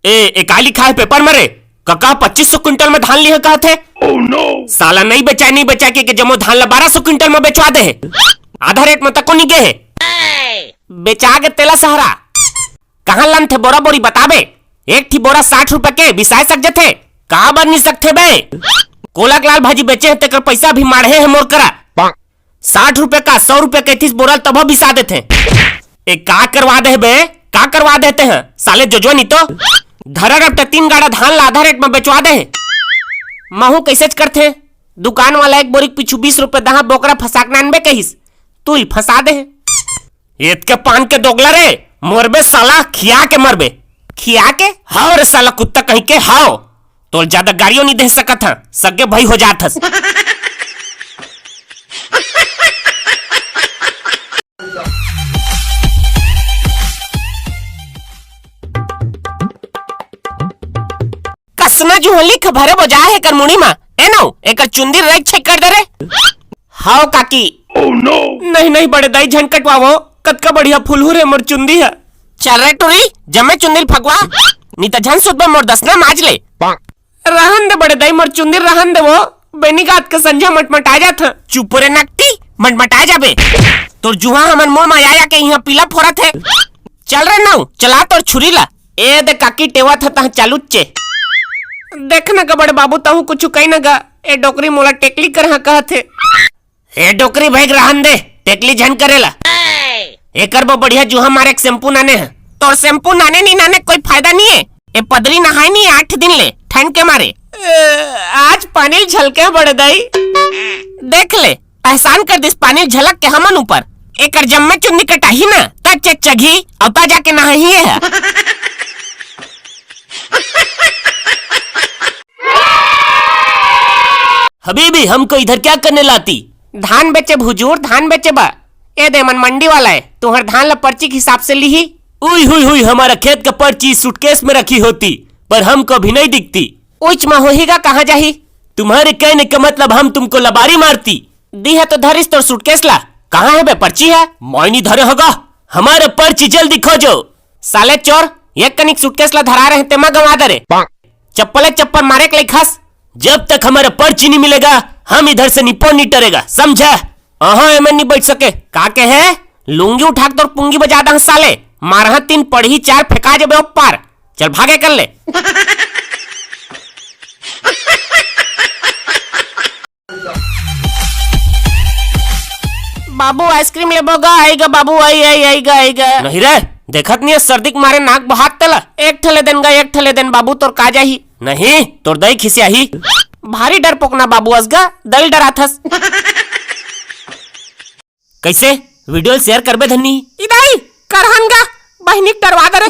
ए का लिखा है पेपर में रे? कका 2500 क्विंटल में धान लिया कहा थे। no. साला नहीं बेचा के जमो धान ला 1200 क्विंटल में बेचवा दे है। आधा रेट में तक नहीं गए है। बेचा के तेला सहारा कहाँ लन थे बोरा बोरी बताबे। एक थी बोरा 60 रुपए के बिसाए सक जथे कहा बन नहीं सकते बे। कोलक लाल भाजी बेचे है तेकर पैसा भी मारे है मोर करा। 60 रुपए का 100 रुपए के 30 बोरा तब बिसा देते। एक का करवा दे बे, का करवा देते हैं साले जोजो नहीं तो धरा रखते 3 गाड़ा धान ला आधा रेट में बेचवा दे। महू कैसे करते दुकान वाला एक बोरी पीछू 20 रुपए दहा बोकरा फसाक 99 कहिस तू ही फंसा दे। एत के पान के दोगला रे मरबे साला खिया के मरबे खिया के। हाओ रे साला कुत्ता कहीं के हाओ तो ज्यादा गाड़ियों नहीं दे सकत था सगे भाई हो जात हस। कसना जो होली खबरे बजा है कर मुनी मा ए नो एकर चुंदी रेक चेक कर दे रे। हाओ काकी no. नहीं बड़े दाई झन कटवावो कतका बढ़िया फुलहू रे मोर चुंदी है। चल रे टुरी जमे चुंदी फगवा नी त झन सुदबे मोर दसना माज ले। रहन दे बड़े दाई मोर चुंदी रहन दे वो बेनी गात के संझा मटमटा जात। चुप रे नकटी मटमटा जाबे तोर जुहा हमन मुंह में आया के यहां पीला फोरत है। चल रे नाउ चला तोर छुरी ला। ए दे काकी टेवा था चालू चे देख न बड़े बाबू तहु कुछ कहीं न गा ए डोकरी मोला टेकली कर हाँ कहथे। ए डोकरी भाई रहन दे टेकली झन करेला एकर बो बढ़िया जुहा मारे एक शैम्पू नाने है। तोर शैम्पू नाने नहीं नाने कोई फायदा नहीं है। ए पदरी नहाए नहीं 8 दिन ले ठंड के मारे। आज पानी झलके बड़े दाई देख ले एहसान कर दिस पानी झलक के हमन ऊपर एकर जम्मे चुन्नी कटाही ना ता चगी और ता जाके नहाही है। हबीबी हमको इधर क्या करने लाती? धान बेचे भुजूर धान बेचे बा। ए दे मन मंडी वाला है तुहर धान ला पर्ची के हिसाब से ली। उई हुई हमारा खेत का पर्ची सूटकेस में रखी होती पर हमको अभी नहीं दिखती। उच में होहीगा कहाँ जाही? तुम्हारे कहने का मतलब हम तुमको लबारी मारती। दी है तो धरिस तो सूटकेस ला कहाँ है बे पर्ची है मोइनी धरे होगा हमारा पर्ची जल्दी खोजो। साले चोर एक कनिक सूटकेस ला धरा रहे तेमा गवा दे चप्पल मारे के खास। जब तक हमारा पर्ची नहीं मिलेगा हम इधर से निपो नहीं टरेगा समझा। एमन नहीं बैठ सके का के है लुंगी उठा तो पुंगी बजा दा साले मारहा 3 पढ़ी 4 फेंका जबे ऊपर चल भागे कर ले। बाबू आइसक्रीम ले बोगा आएगा बाबू आएगा नहीं रे देखत नहीं सर्दी के मारे नाक बहात तला एक ठले देन बाबू तोर का जाही नहीं तोर दही खिसियाही भारी डर पोकना बाबू असगा दल डराथस। कैसे वीडियो शेयर करबे धन्नी इदाई करहनगा बहनी डरवा दे रे।